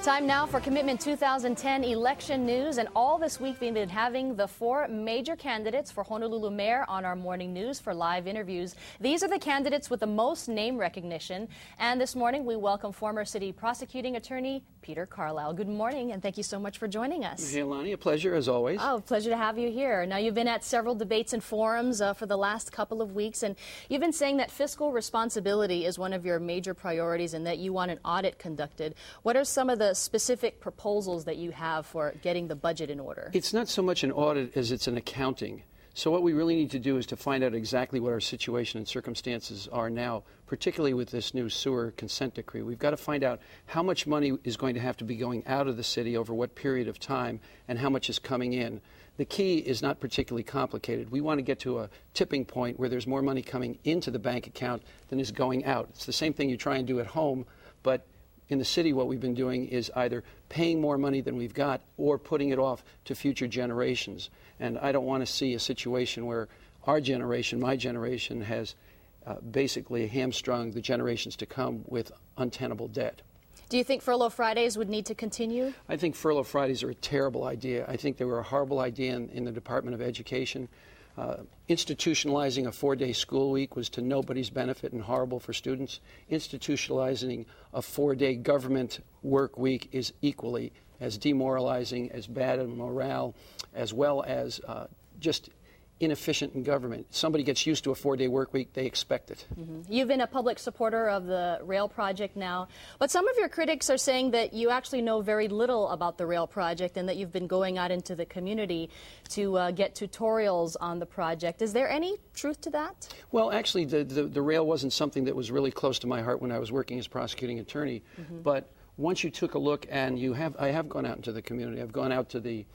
Time now for Commitment 2010 election news. And all this week we've been having the four major candidates for Honolulu Mayor on our morning news for live interviews. These are the candidates with the most name recognition. And this morning we welcome former city prosecuting attorney Peter Carlisle. Good morning, and thank you so much for joining us. Hey, Lonnie, a pleasure as always. Oh, pleasure to have you here. Now, you've been at several debates and forums for the last couple of weeks, and you've been saying that fiscal responsibility is one of your major priorities and that you want an audit conducted. What are some of the specific proposals that you have for getting the budget in order? It's not so much an audit as it's an accounting. So what we really need to do is to find out exactly what our situation and circumstances are now, particularly with this new sewer consent decree. We've got to find out how much money is going to have to be going out of the city over what period of time and how much is coming in. The key is not particularly complicated. We want to get to a tipping point where there's more money coming into the bank account than is going out. It's the same thing you try and do at home, but in the city, what we've been doing is either paying more money than we've got or putting it off to future generations. And I don't want to see a situation where our generation, my generation, has basically hamstrung the generations to come with untenable debt. Do you think furlough Fridays would need to continue? I think furlough Fridays are a terrible idea. I think they were a horrible idea in the Department of Education. Institutionalizing a 4-day school week was to nobody's benefit and horrible for students. Institutionalizing a 4-day government work week is equally as demoralizing, as bad in morale, as well as just inefficient in government. Somebody gets used to a 4-day work week, they expect it. You've been a public supporter of the rail project now, but some of your critics are saying that you actually know very little about the rail project and that you've been going out into the community to get tutorials on the project. Is there any truth to that? Well, actually, the rail wasn't something that was really close to my heart when I was working as prosecuting attorney, but once you took a look, and I have gone out into the community. I've gone out to the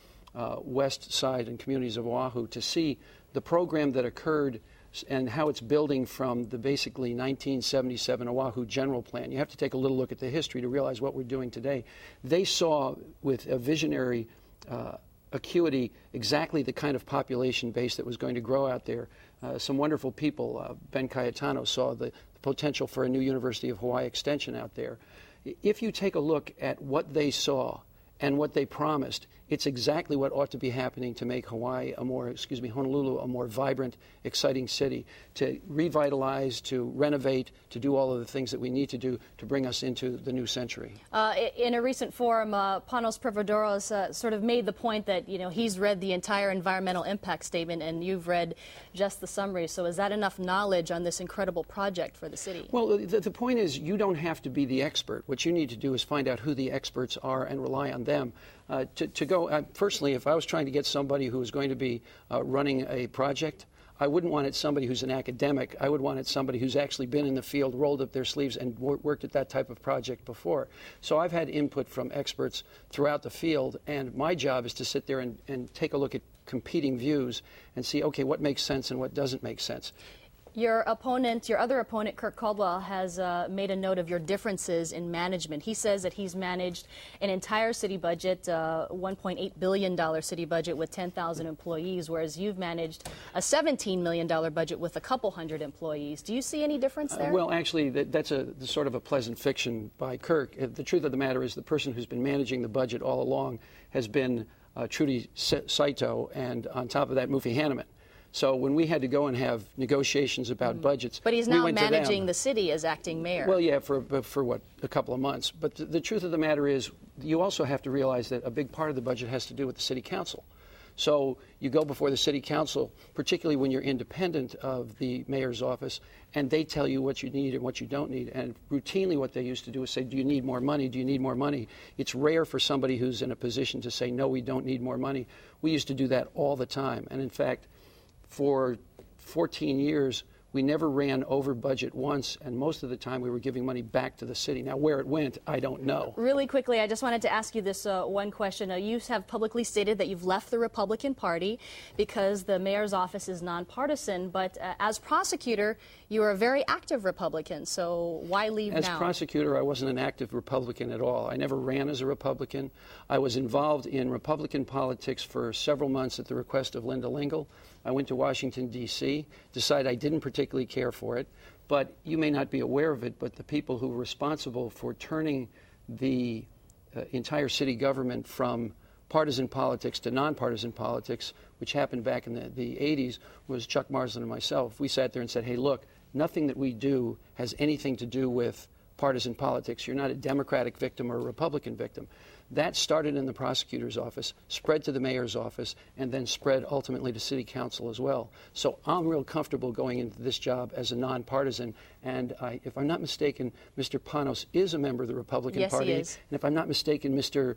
west side and communities of Oahu to see the program that occurred and how it's building from the basically 1977 Oahu General Plan. You have to take a little look at the history to realize what we're doing today. They saw with a visionary acuity exactly the kind of population base that was going to grow out there. Some wonderful people, Ben Cayetano, saw the potential for a new University of Hawaii extension out there. If you take a look at what they saw and what they promised, it's exactly what ought to be happening to make Honolulu a more vibrant, exciting city, to revitalize, to renovate, to do all of the things that we need to do to bring us into the new century. In a recent forum, Panos Provodoros sort of made the point that, he's read the entire environmental impact statement and you've read just the summary. So is that enough knowledge on this incredible project for the city? Well, the point is you don't have to be the expert. What you need to do is find out who the experts are and rely on them. Personally, if I was trying to get somebody who was going to be running a project, I wouldn't want it somebody who's an academic. I would want it somebody who's actually been in the field, rolled up their sleeves, and worked at that type of project before. So I've had input from experts throughout the field, and my job is to sit there and take a look at competing views and see, okay, what makes sense and what doesn't make sense. Your other opponent, Kirk Caldwell, has made a note of your differences in management. He says that he's managed an entire city budget, $1.8 billion city budget with 10,000 employees, whereas you've managed a $17 million budget with a couple hundred employees. Do you see any difference there? Well, actually, that's sort of a pleasant fiction by Kirk. The truth of the matter is the person who's been managing the budget all along has been Trudy Saito, and on top of that, Mufi Hanneman. So when we had to go and have negotiations about budgets, but he's now managing the city as acting mayor. Well, yeah, for what, a couple of months. But the truth of the matter is, you also have to realize that a big part of the budget has to do with the city council. So you go before the city council, particularly when you're independent of the mayor's office, and they tell you what you need and what you don't need. And routinely what they used to do is say, do you need more money? Do you need more money? It's rare for somebody who's in a position to say, no, we don't need more money. We used to do that all the time. And in fact, for 14 years, we never ran over budget once, and most of the time we were giving money back to the city. Now, where it went, I don't know. Really quickly, I just wanted to ask you this one question. You have publicly stated that you've left the Republican Party because the mayor's office is nonpartisan, but as prosecutor, you are a very active Republican, so why leave now? As prosecutor, I wasn't an active Republican at all. I never ran as a Republican. I was involved in Republican politics for several months at the request of Linda Lingle. I went to Washington, D.C., decided I didn't particularly care for it, but you may not be aware of it, but the people who were responsible for turning the entire city government from partisan politics to nonpartisan politics, which happened back in the 80s, was Chuck Marsland and myself. We sat there and said, hey, look, nothing that we do has anything to do with partisan politics. You're not a Democratic victim or a Republican victim. That started in the prosecutor's office, spread to the mayor's office, and then spread ultimately to city council as well. So I'm real comfortable going into this job as a nonpartisan. And if I'm not mistaken, Mr. Panos is a member of the Republican Party. Yes, he is. And if I'm not mistaken, Mr.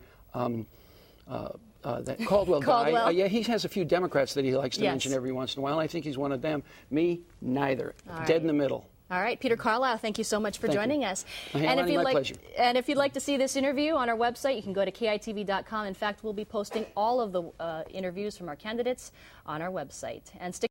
That Caldwell guy, yeah, he has a few Democrats that he likes to mention every once in a while. I think he's one of them. Me, neither. Dead in the middle. All right, Peter Carlisle, thank you so much for joining us. And if you'd like to see this interview on our website, you can go to kitv.com. In fact, we'll be posting all of the interviews from our candidates on our website. And stick